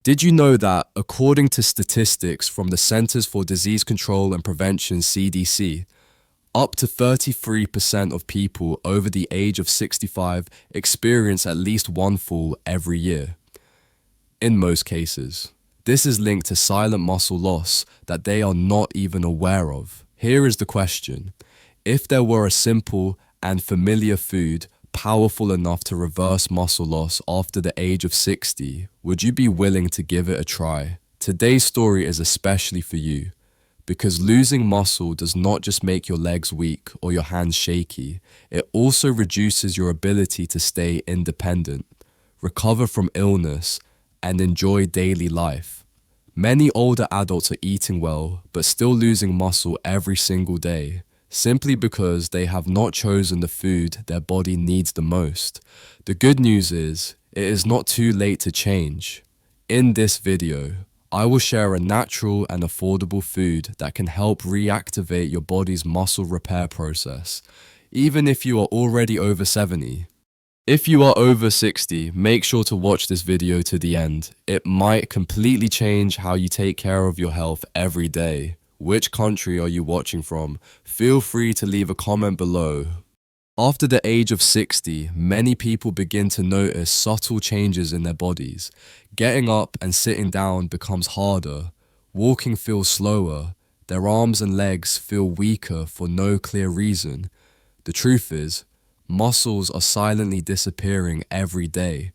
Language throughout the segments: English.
Did you know that, according to statistics from the Centers for Disease Control and Prevention (CDC), up to 33% of people over the age of 65 experience at least one fall every year? In most cases, this is linked to silent muscle loss that they are not even aware of. Here is the question: if there were a simple and familiar food powerful enough to reverse muscle loss after the age of 60, would you be willing to give it a try? Today's story is especially for you, because losing muscle does not just make your legs weak or your hands shaky, it also reduces your ability to stay independent, recover from illness, and enjoy daily life. Many older adults are eating well, but still losing muscle every single day, simply because they have not chosen the food their body needs the most. The good news is, it is not too late to change. In this video, I will share a natural and affordable food that can help reactivate your body's muscle repair process, even if you are already over 70. If you are over 60, make sure to watch this video to the end. It might completely change how you take care of your health every day. Which country are you watching from? Feel free to leave a comment below. After the age of 60, many people begin to notice subtle changes in their bodies. Getting up and sitting down becomes harder. Walking feels slower. Their arms and legs feel weaker for no clear reason. The truth is, muscles are silently disappearing every day.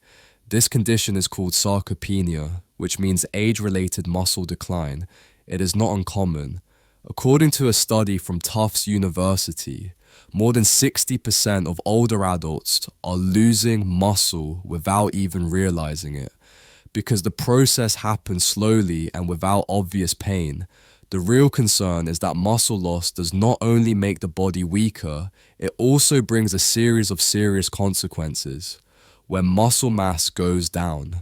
This condition is called sarcopenia, which means age-related muscle decline. It is not uncommon. According to a study from Tufts University, more than 60% of older adults are losing muscle without even realizing it. Because the process happens slowly and without obvious pain, the real concern is that muscle loss does not only make the body weaker, it also brings a series of serious consequences. When muscle mass goes down,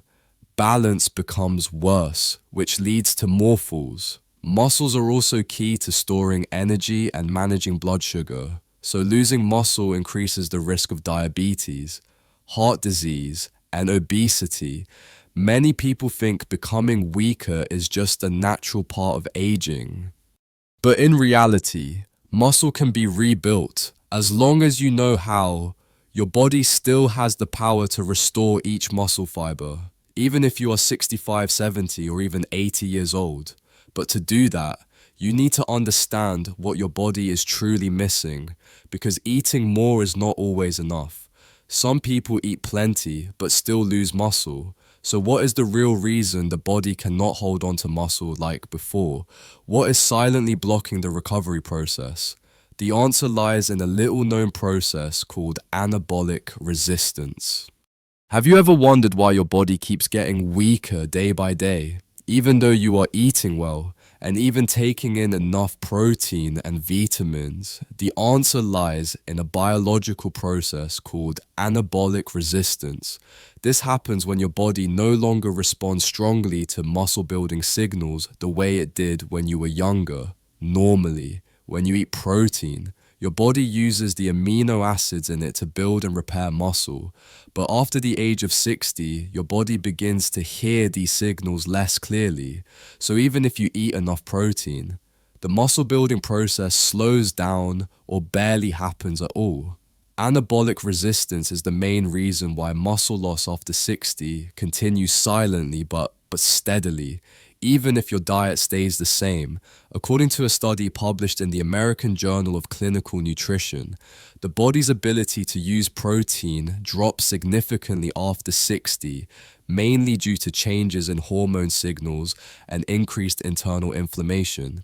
balance becomes worse, which leads to more falls. Muscles are also key to storing energy and managing blood sugar, so losing muscle increases the risk of diabetes, heart disease, and obesity. Many people think becoming weaker is just a natural part of aging. But in reality, muscle can be rebuilt. As long as you know how, your body still has the power to restore each muscle fiber, even if you are 65, 70, or even 80 years old. But to do that, you need to understand what your body is truly missing, because eating more is not always enough. Some people eat plenty but still lose muscle. So what is the real reason the body cannot hold on to muscle like before? What is silently blocking the recovery process? The answer lies in a little-known process called anabolic resistance. Have you ever wondered why your body keeps getting weaker day by day, even though you are eating well and even taking in enough protein and vitamins? The answer lies in a biological process called anabolic resistance. This happens when your body no longer responds strongly to muscle-building signals the way it did when you were younger. Normally, when you eat protein, your body uses the amino acids in it to build and repair muscle. But after the age of 60, your body begins to hear these signals less clearly. So even if you eat enough protein, the muscle building process slows down or barely happens at all. Anabolic resistance is the main reason why muscle loss after 60 continues silently but steadily, even if your diet stays the same. According to a study published in the American Journal of Clinical Nutrition, the body's ability to use protein drops significantly after 60, mainly due to changes in hormone signals and increased internal inflammation.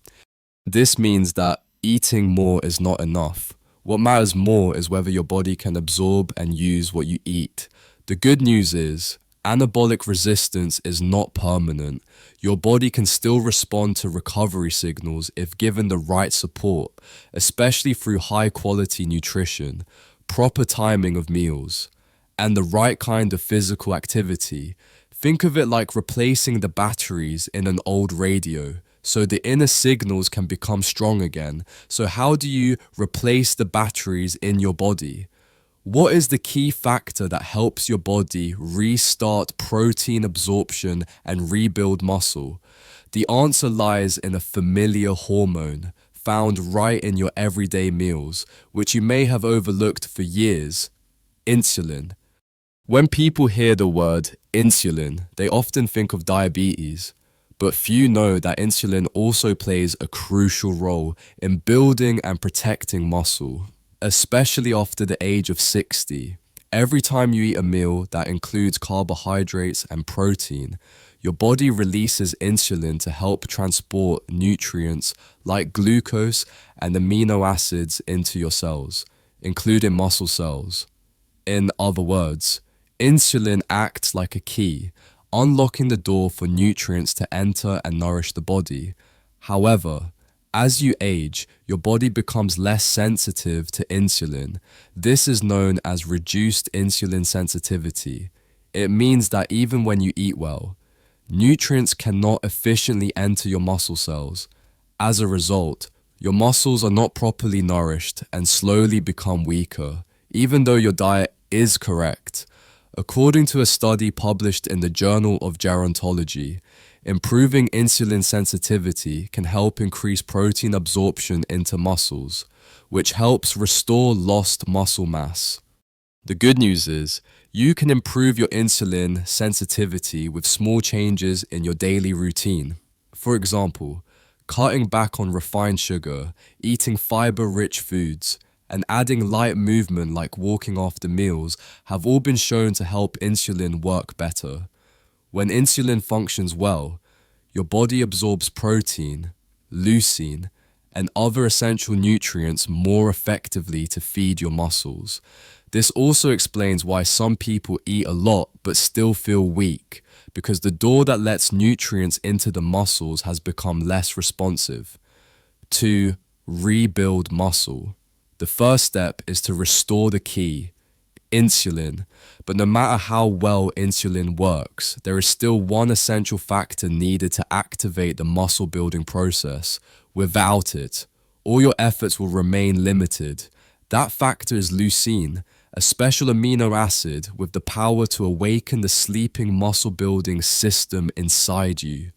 This means that eating more is not enough. What matters more is whether your body can absorb and use what you eat. The good news is, anabolic resistance is not permanent. Your body can still respond to recovery signals if given the right support, especially through high-quality nutrition, proper timing of meals, and the right kind of physical activity. Think of it like replacing the batteries in an old radio, so the inner signals can become strong again. So how do you replace the batteries in your body? What is the key factor that helps your body restart protein absorption and rebuild muscle? The answer lies in a familiar hormone found right in your everyday meals, which you may have overlooked for years: insulin. When people hear the word insulin, they often think of diabetes, but few know that insulin also plays a crucial role in building and protecting muscle, especially after the age of 60. Every time you eat a meal that includes carbohydrates and protein, your body releases insulin to help transport nutrients like glucose and amino acids into your cells, including muscle cells. In other words, insulin acts like a key, unlocking the door for nutrients to enter and nourish the body. However, as you age, your body becomes less sensitive to insulin. This is known as reduced insulin sensitivity. It means that even when you eat well, nutrients cannot efficiently enter your muscle cells. As a result, your muscles are not properly nourished and slowly become weaker, even though your diet is correct. According to a study published in the Journal of Gerontology, improving insulin sensitivity can help increase protein absorption into muscles, which helps restore lost muscle mass. The good news is, you can improve your insulin sensitivity with small changes in your daily routine. For example, cutting back on refined sugar, eating fiber-rich foods, and adding light movement like walking after meals have all been shown to help insulin work better. When insulin functions well, your body absorbs protein, leucine, and other essential nutrients more effectively to feed your muscles. This also explains why some people eat a lot but still feel weak, because the door that lets nutrients into the muscles has become less responsive. 2. Rebuild muscle. The first step is to restore the key, insulin. But no matter how well insulin works, there is still one essential factor needed to activate the muscle building process. Without it, all your efforts will remain limited. That factor is leucine, a special amino acid with the power to awaken the sleeping muscle building system inside you.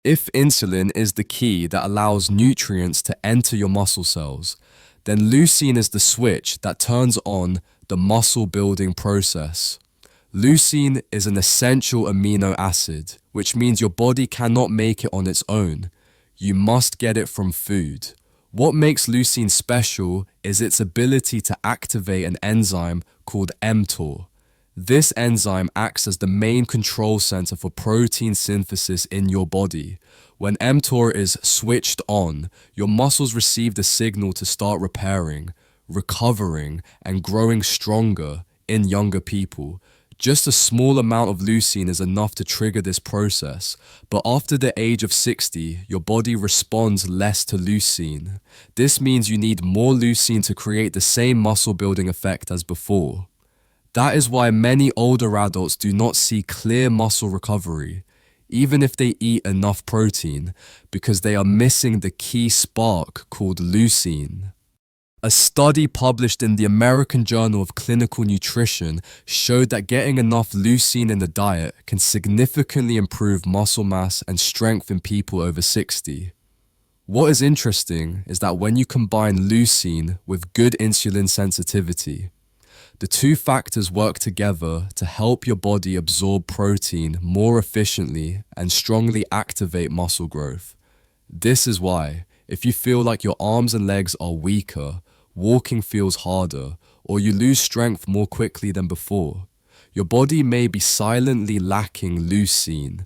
If insulin is the key that allows nutrients to enter your muscle cells, then leucine is the switch that turns on the muscle building process. Leucine is an essential amino acid, which means your body cannot make it on its own. You must get it from food. What makes leucine special is its ability to activate an enzyme called mTOR. This enzyme acts as the main control center for protein synthesis in your body. When mTOR is switched on, your muscles receive the signal to start repairing, recovering, and growing stronger in younger people. Just a small amount of leucine is enough to trigger this process, but after the age of 60, your body responds less to leucine. This means you need more leucine to create the same muscle building effect as before. That is why many older adults do not see clear muscle recovery, even if they eat enough protein, because they are missing the key spark called leucine. A study published in the American Journal of Clinical Nutrition showed that getting enough leucine in the diet can significantly improve muscle mass and strength in people over 60. What is interesting is that when you combine leucine with good insulin sensitivity, the two factors work together to help your body absorb protein more efficiently and strongly activate muscle growth. This is why, if you feel like your arms and legs are weaker, walking feels harder, or you lose strength more quickly than before, your body may be silently lacking leucine.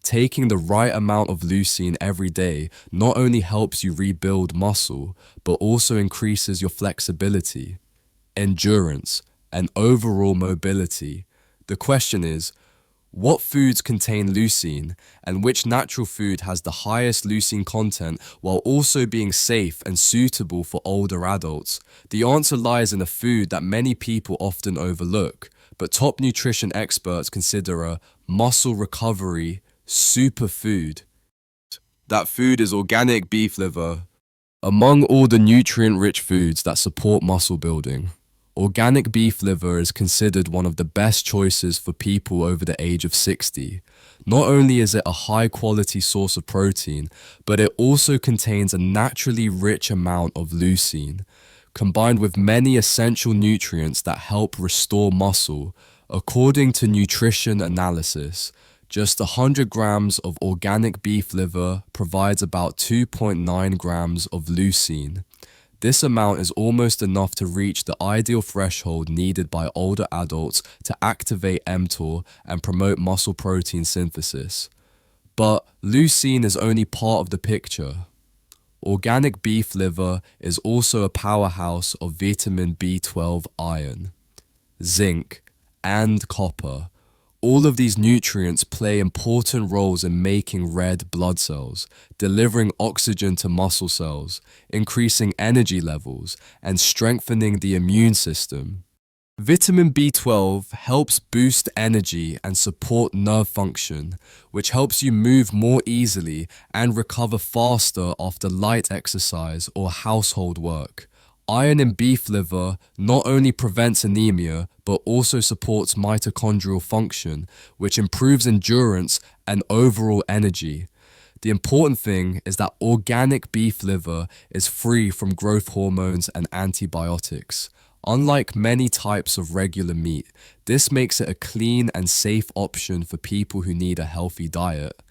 Taking the right amount of leucine every day not only helps you rebuild muscle, but also increases your flexibility, endurance, and overall mobility. The question is, what foods contain leucine, and which natural food has the highest leucine content while also being safe and suitable for older adults? The answer lies in a food that many people often overlook, but top nutrition experts consider a muscle recovery superfood. That food is organic beef liver, among all the nutrient-rich foods that support muscle building. Organic beef liver is considered one of the best choices for people over the age of 60. Not only is it a high quality source of protein, but it also contains a naturally rich amount of leucine, combined with many essential nutrients that help restore muscle. According to nutrition analysis, just 100 grams of organic beef liver provides about 2.9 grams of leucine. This amount is almost enough to reach the ideal threshold needed by older adults to activate mTOR and promote muscle protein synthesis. But leucine is only part of the picture. Organic beef liver is also a powerhouse of vitamin B12, iron, zinc, and copper. All of these nutrients play important roles in making red blood cells, delivering oxygen to muscle cells, increasing energy levels, and strengthening the immune system. Vitamin B12 helps boost energy and support nerve function, which helps you move more easily and recover faster after light exercise or household work. Iron in beef liver not only prevents anemia, but also supports mitochondrial function, which improves endurance and overall energy. The important thing is that organic beef liver is free from growth hormones and antibiotics. Unlike many types of regular meat, this makes it a clean and safe option for people who need a healthy diet.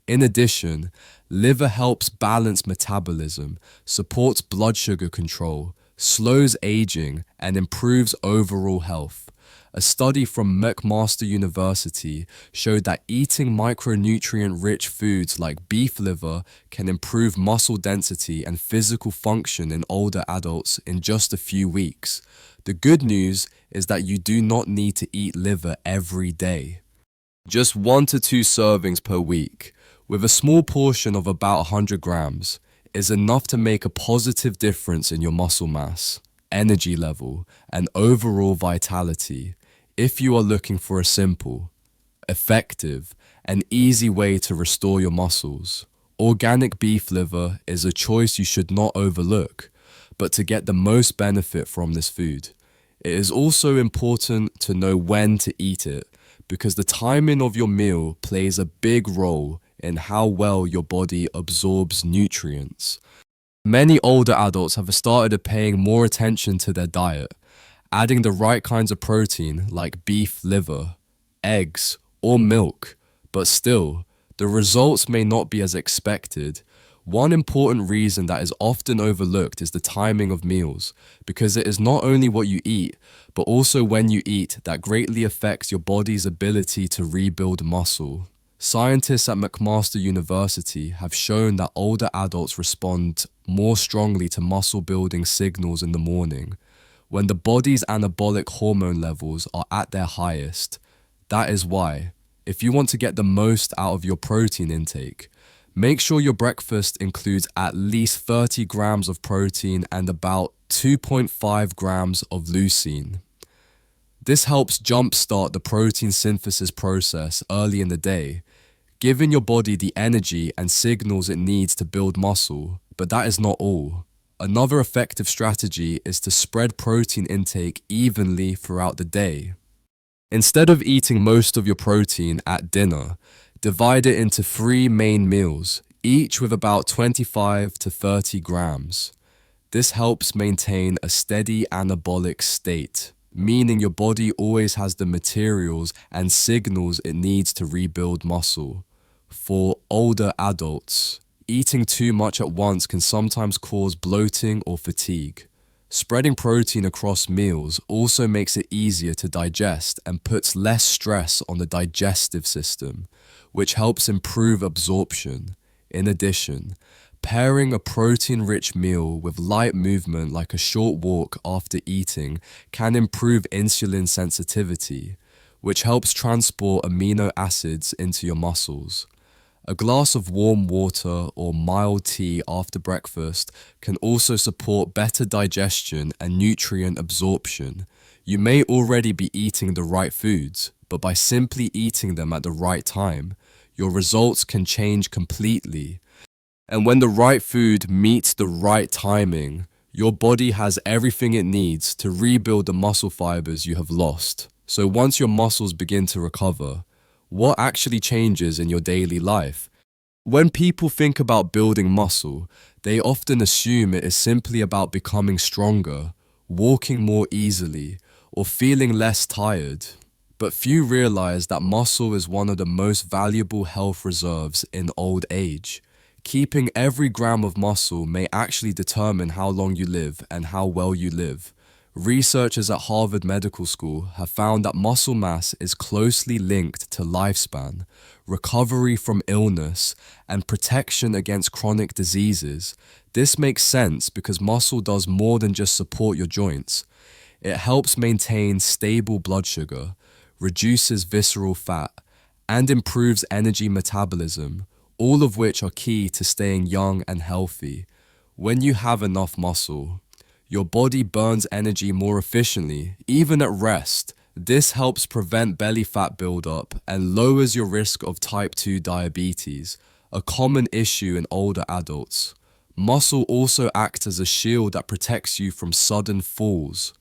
In addition, liver helps balance metabolism, supports blood sugar control, slows aging, and improves overall health. A study from McMaster University showed that eating micronutrient-rich foods like beef liver can improve muscle density and physical function in older adults in just a few weeks. The good news is that you do not need to eat liver every day. Just 1 to 2 servings per week, with a small portion of about 100 grams, is enough to make a positive difference in your muscle mass, energy level, and overall vitality. If you are looking for a simple, effective, and easy way to restore your muscles, organic beef liver is a choice you should not overlook. But to get the most benefit from this food, it is also important to know when to eat it, because the timing of your meal plays a big role in how well your body absorbs nutrients. Many older adults have started paying more attention to their diet, adding the right kinds of protein like beef liver, eggs, or milk, but still, the results may not be as expected. One important reason that is often overlooked is the timing of meals, because it is not only what you eat, but also when you eat that greatly affects your body's ability to rebuild muscle. Scientists at McMaster University have shown that older adults respond more strongly to muscle building signals in the morning, when the body's anabolic hormone levels are at their highest. That is why, if you want to get the most out of your protein intake, make sure your breakfast includes at least 30 grams of protein and about 2.5 grams of leucine. This helps jumpstart the protein synthesis process early in the day, giving your body the energy and signals it needs to build muscle. But that is not all. Another effective strategy is to spread protein intake evenly throughout the day. Instead of eating most of your protein at dinner, divide it into 3 main meals, each with about 25 to 30 grams. This helps maintain a steady anabolic state, meaning your body always has the materials and signals it needs to rebuild muscle. For older adults, eating too much at once can sometimes cause bloating or fatigue. Spreading protein across meals also makes it easier to digest and puts less stress on the digestive system, which helps improve absorption. In addition, pairing a protein-rich meal with light movement like a short walk after eating can improve insulin sensitivity, which helps transport amino acids into your muscles. A glass of warm water or mild tea after breakfast can also support better digestion and nutrient absorption. You may already be eating the right foods, but by simply eating them at the right time, your results can change completely. And when the right food meets the right timing, Your body has everything it needs to rebuild the muscle fibers you have lost. So once your muscles begin to recover, what actually changes in your daily life? When people think about building muscle, they often assume it is simply about becoming stronger, walking more easily, or feeling less tired. But few realize that muscle is one of the most valuable health reserves in old age. Keeping every gram of muscle may actually determine how long you live and how well you live. Researchers at Harvard Medical School have found that muscle mass is closely linked to lifespan, recovery from illness, and protection against chronic diseases. This makes sense because muscle does more than just support your joints. It helps maintain stable blood sugar, reduces visceral fat, and improves energy metabolism, all of which are key to staying young and healthy. When you have enough muscle, your body burns energy more efficiently, even at rest. This helps prevent belly fat buildup and lowers your risk of type 2 diabetes, a common issue in older adults. Muscle also acts as a shield that protects you from sudden falls.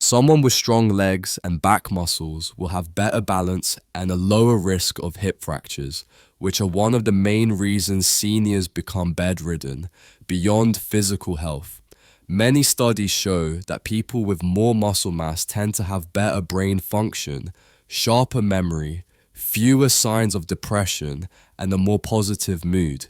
Someone with strong legs and back muscles will have better balance and a lower risk of hip fractures, which are one of the main reasons seniors become bedridden, beyond physical health. Many studies show that people with more muscle mass tend to have better brain function, sharper memory, fewer signs of depression, and a more positive mood.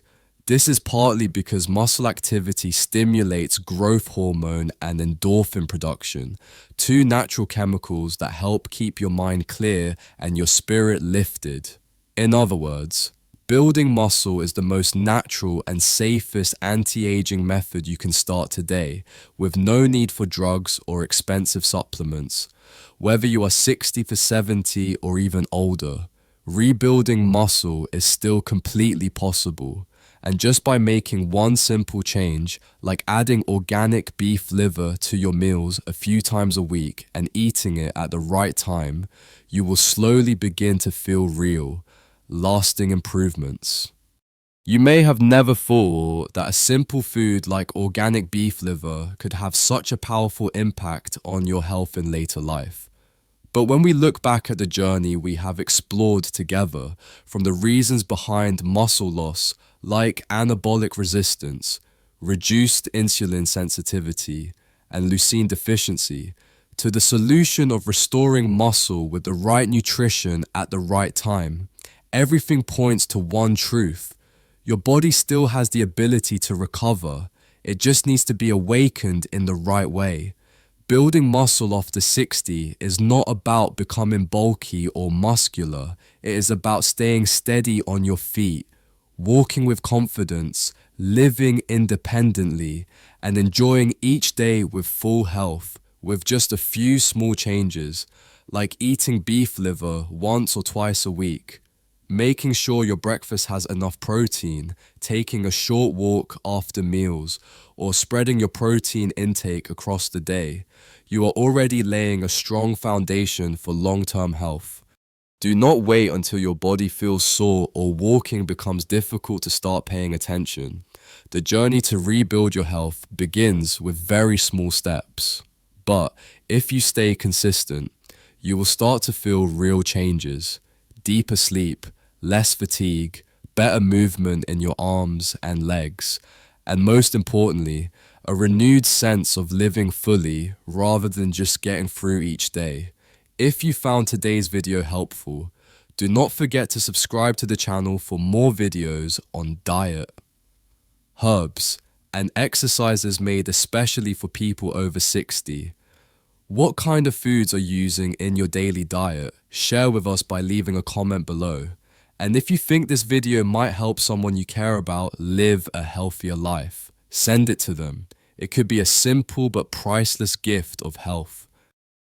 This is partly because muscle activity stimulates growth hormone and endorphin production, two natural chemicals that help keep your mind clear and your spirit lifted. In other words, building muscle is the most natural and safest anti-aging method you can start today, with no need for drugs or expensive supplements. Whether you are 60 to 70 or even older, rebuilding muscle is still completely possible. And just by making one simple change, like adding organic beef liver to your meals a few times a week and eating it at the right time, you will slowly begin to feel real, lasting improvements. You may have never thought that a simple food like organic beef liver could have such a powerful impact on your health in later life. But when we look back at the journey we have explored together, from the reasons behind muscle loss, like anabolic resistance, reduced insulin sensitivity, and leucine deficiency, to the solution of restoring muscle with the right nutrition at the right time, everything points to one truth. Your body still has the ability to recover. It just needs to be awakened in the right way. Building muscle after 60 is not about becoming bulky or muscular. It is about staying steady on your feet, walking with confidence, living independently, and enjoying each day with full health, with just a few small changes, like eating beef liver once or twice a week, making sure your breakfast has enough protein, taking a short walk after meals, or spreading your protein intake across the day. You are already laying a strong foundation for long-term health. Do not wait until your body feels sore or walking becomes difficult to start paying attention. The journey to rebuild your health begins with very small steps. But if you stay consistent, you will start to feel real changes: deeper sleep, less fatigue, better movement in your arms and legs, and most importantly, a renewed sense of living fully rather than just getting through each day. If you found today's video helpful, do not forget to subscribe to the channel for more videos on diet, herbs, and exercises made especially for people over 60. What kind of foods are you using in your daily diet? Share with us by leaving a comment below. And if you think this video might help someone you care about live a healthier life, send it to them. It could be a simple but priceless gift of health.